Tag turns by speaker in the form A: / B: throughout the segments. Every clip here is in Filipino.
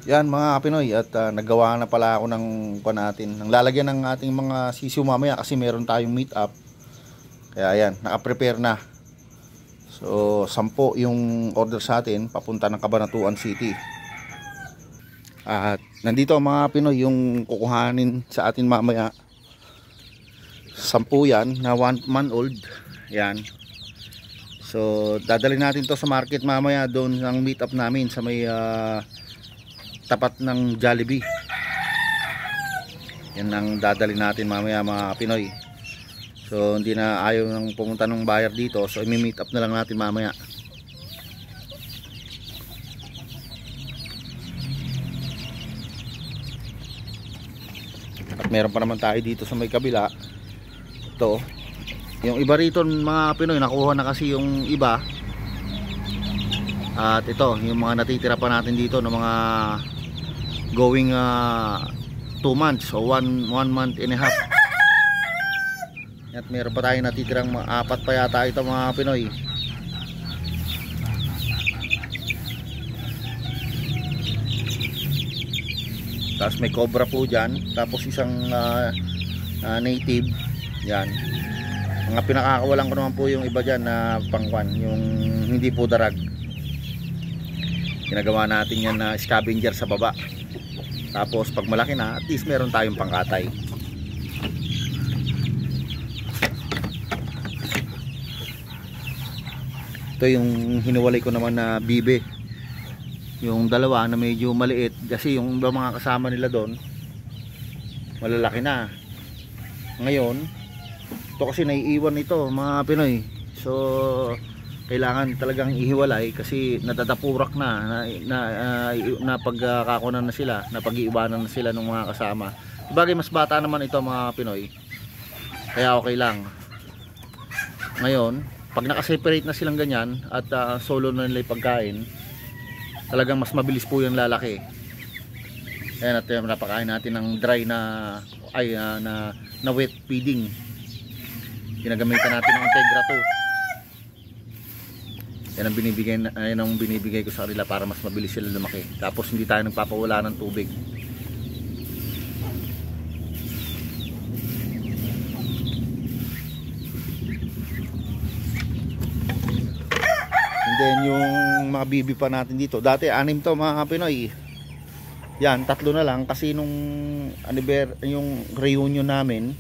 A: Yan mga Pinoy, at naggawa na pala ako ng natin, ng lalagyan ng ating mga sisiw mamaya kasi meron tayong meet up. Kaya yan, naka-prepare na. So 10 yung order sa atin papunta ng Cabanatuan City. At nandito mga Pinoy yung kukuhanin sa atin mamaya. 10 yan na 1 month old. Yan. So dadalhin natin to sa market mamaya, doon ng meet up namin sa may tapat ng Jollibee. Yan ang dadalhin natin mamaya mga Pinoy. So hindi na ayaw nang pumunta ng buyer dito, so i-meet up na lang natin mamaya. At meron pa naman tayo dito sa may kabila. Ito, yung iba rito mga Pinoy, nakuha na kasi yung iba. At ito, yung mga natitira pa natin dito ng mga going 2 months o 1 month and a half. At meron pa tayong natitirang 4 pa yata ito mga Pinoy. Tapos may cobra po dyan. Tapos isang native. Yan. Mga pinakakawalan ko naman po yung iba dyan na pangkwan, yung hindi po darag. Ginagawa natin yan na scavenger sa baba. Tapos pag malaki na, at least meron tayong pangkatay. Ito yung hiniwalay ko naman na bibe. Yung dalawa na medyo maliit kasi yung iba mga kasama nila doon malalaki na. Ngayon ito kasi naiiwan ito mga Pinoy, so kailangan talagang ihiwalay kasi natatapurak na pagkakakunan na sila, napag-iiwanan na sila ng mga kasama. Bagay mas bata naman ito mga Pinoy, kaya okay lang. Ngayon pag nakaseparate na silang ganyan at solo na nila yung pagkain, talagang mas mabilis po yung lalaki. Ayan, at napakain natin ng dry na wet feeding. Ginagamitan natin ng Integra 2. Yan ang binibigay ko sa kanila para mas mabilis sila lumaki. Tapos hindi tayo nagpapawala ng tubig. And then yung mga bibi pa natin dito, dati 6 to mga Pinoy. Yan, 3 na lang kasi nung yung reunion namin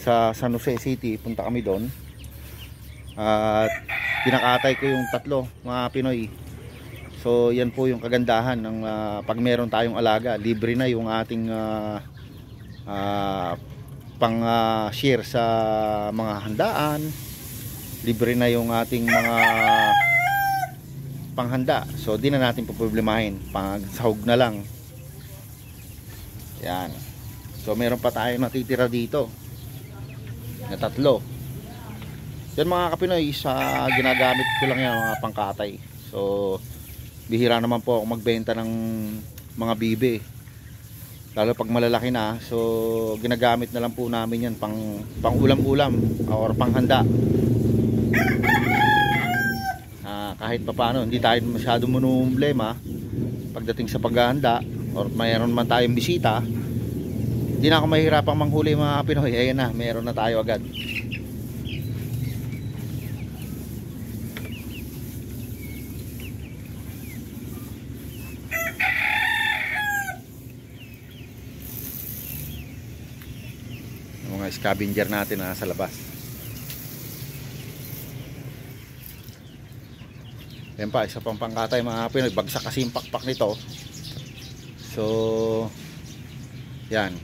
A: sa San Jose City, punta kami doon. At pinakatay ko yung 3 mga Pinoy. So yan po yung kagandahan ng pag meron tayong alaga, libre na yung ating pang share sa mga handaan. Libre na yung ating mga panghanda. So di na natin poproblemahin, pang sahog na lang. Yan. So meron pa tayong natitira dito na 3. Yan mga Kapinoy, sa ginagamit ko lang yan mga pangkatay. So bihira naman po ako magbenta ng mga bibe, lalo pag malalaki na. So ginagamit na lang po namin yan pang ulam-ulam or panghanda. Kahit papaano hindi tayo masyado problema pagdating sa paghahanda or mayroon man tayong bisita. Hindi na ako mahihirapang manghuli mga Pinoy. Ayan na, meron na tayo agad. Yung mga scavenger natin na nasa labas. Yan pa, isa pang pangkatay mga Pinoy. Bagsak kasi yung pakpak nito. So yan,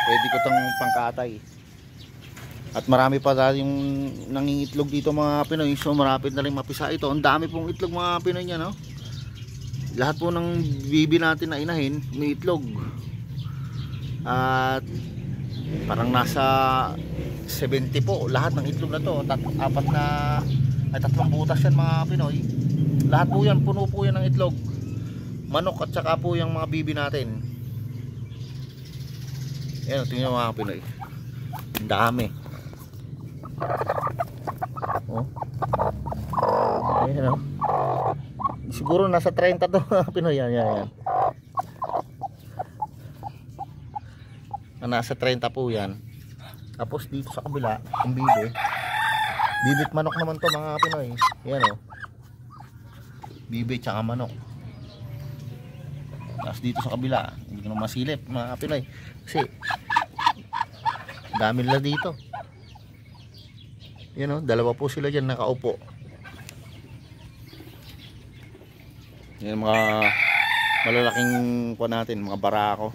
A: pwede ko itong pangkatay. At marami pa tayong nangingitlog dito mga Pinoy. So marapit na rin mapisa ito. Ang dami pong itlog mga Pinoy niya, no? Lahat po ng bibi natin na inahin may itlog. At parang nasa 70 po lahat ng itlog na to. 3 butas yan mga Pinoy. Lahat po yan, puno po yan ng itlog. Manok at saka po yung mga bibi natin. Yan, tingnan mga Pinoy. Ang dami. Oh. Ayan, oh. Siguro nasa 30 to Pinoy. Yan. Nasa 30 po yan. Tapos dito sa kabila, ang bibe. Bibit manok naman to mga Pinoy. Yan o. Bibe tsaka manok. Tapos dito sa kabila, hindi ko na masilip mga Pinoy. Kasi dami nila dito. Yan o, dalawa po sila dyan nakaupo. Yan mga malalaking kuha natin, mga barako.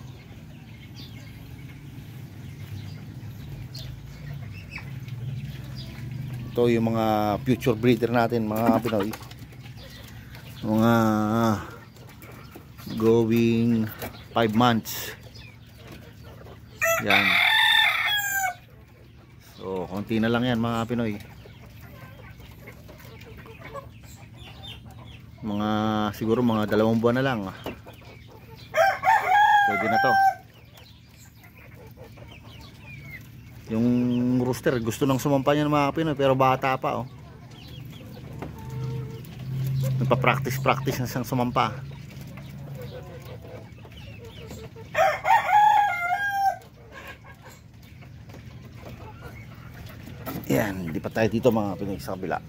A: Ito yung mga future breeder natin mga Pinoy. Mga going 5 months. Yan. So konti na lang yan mga Pinoy. Mga siguro mga 2 buwan na lang. Pwede na to. Yung rooster gusto nang sumampa niya ng mga Pinoy pero bata pa oh. Nagpa-practice na siyang sumampa. Yan, di pa tayo dito mga Pinoy sa kabila.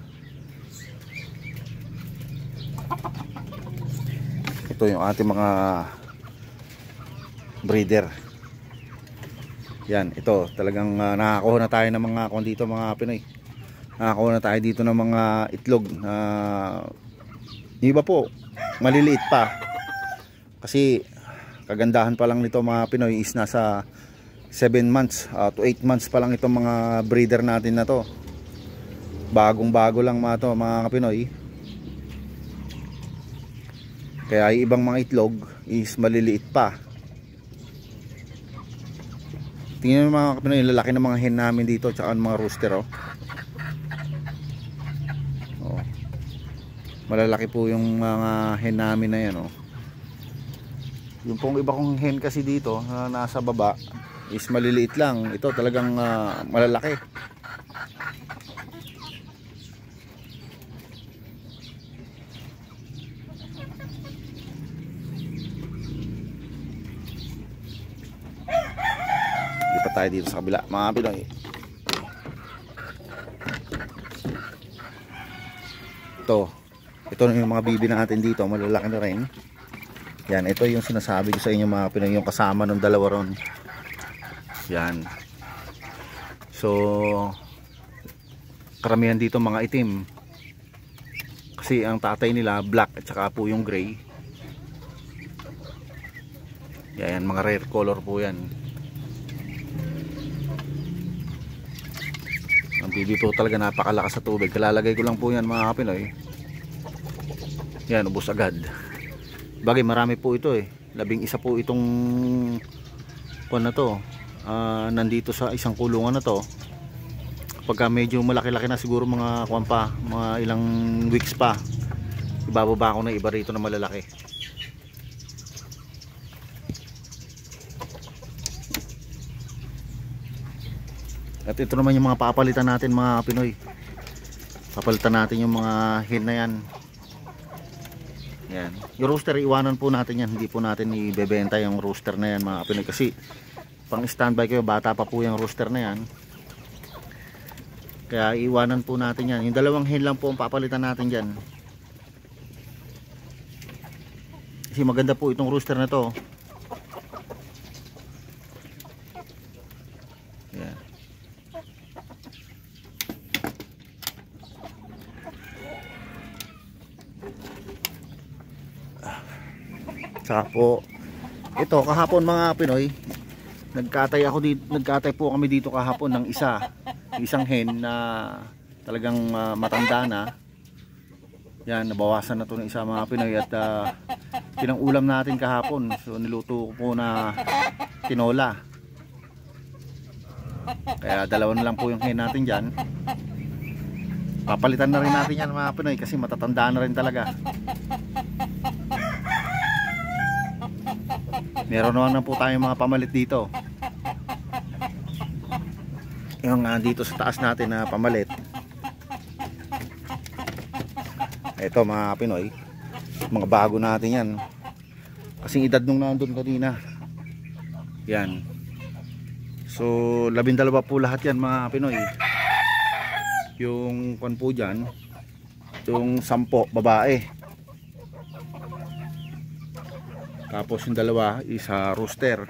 A: Ito yung ating mga breeder. Yan, ito talagang nakakuha na tayo ng mga dito mga Pinoy. Nakakuha na tayo dito ng mga itlog na iba po maliliit pa. Kasi kagandahan pa lang nito mga Pinoy is nasa 7 months to 8 months pa lang itong mga breeder natin na to. Bagong bago lang mga to mga Pinoy. Kaya yung ibang mga itlog is maliliit pa. Tingnan mo mga Pinoy, yung lalaki ng mga hen namin dito tsaka mga rooster oh. Oh. Malalaki po yung mga hen namin na yan oh. Yung pong iba kong hen kasi dito na nasa baba is maliliit lang. Ito talagang malalaki. Lipat tayo dito sa kabila mga Pinoy. Ito na yung mga bibi natin dito, malalaki na rin. Yan, ito yung sinasabi ko sa inyo mga Pinoy, yung kasama ng dalawa ron. Yan. So karamihan dito mga itim. Kasi ang tatay nila black at saka po yung gray. Yan, mga rare color po yan. Ang bibi po talaga napakalakas sa tubig. Kalalagay ko lang po yan mga Pinoy. Yan, ubos agad. Bagay marami po ito eh. 11 po itong kuwan na to. Nandito sa isang kulungan na to. Pagka medyo malaki-laki na siguro mga kuwan pa, mga ilang weeks pa, ibababa ko na iba rito na malalaki. At ito naman yung mga papalitan natin mga Pinoy. Papalitan natin yung mga hen na yan. Yan. Yung rooster iwanan po natin yan. Hindi po natin ibebenta yung rooster na yan mga Pinoy. Kasi pang standby kayo, bata pa po yung rooster na yan. Kaya iwanan po natin yan. Yung 2 hen lang po ang papalitan natin dyan. Kasi maganda po itong rooster na to. Yan. Saka po ito kahapon mga Pinoy, nagkatay po kami dito kahapon ng isang hen na talagang matanda na. Yan, nabawasan na to ng isa mga Pinoy at pinang-ulam natin kahapon. So niluto ko po na tinola. Kaya 2 na lang po yung hen natin dyan. Papalitan na rin natin yan mga Pinoy kasi matatanda na rin talaga. Meron naman na po tayong mga pamalit dito. Yung dito sa taas natin na pamalit. Ito mga Pinoy, mga bago natin yan. Kasing edad nung nandun kanina. Yan. So 12 po lahat yan mga Pinoy. Yung kwan po dyan, yung 10 babae. Tapos yung dalawa isa rooster.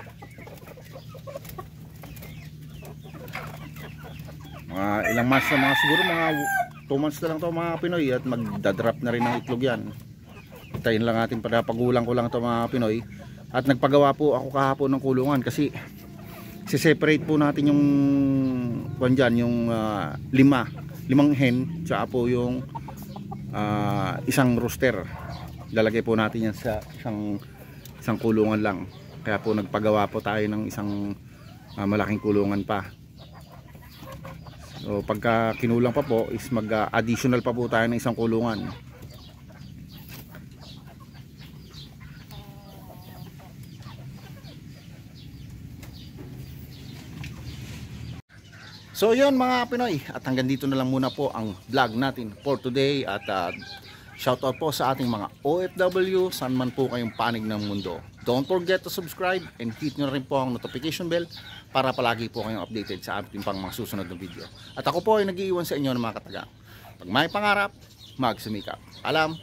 A: Mga ilang months na, mga siguro mga 2 months na lang to mga Pinoy, at magdadrop na rin ng itlog yan. Hintayin lang natin para pagulang ko lang to mga Pinoy. At nagpagawa po ako kahapon ng kulungan kasi si-separate po natin yung kwan dyan, yung limang hen, tsaka po yung isang rooster. Lalagay po natin yan sa isang kulungan lang. Kaya po nagpagawa po tayo ng isang malaking kulungan pa. So pagka kinulang pa po is mag-additional pa po tayo ng isang kulungan. So yun mga Pinoy, at hanggang dito na lang muna po ang vlog natin for today. At shoutout po sa ating mga OFW, saan man po kayong panig ng mundo. Don't forget to subscribe and hit nyo rin po ang notification bell para palagi po kayong updated sa ating pang mga susunod na video. At ako po ay nag-iiwan sa inyo ng mga katagang. Pag may pangarap, magsumikap. Alam.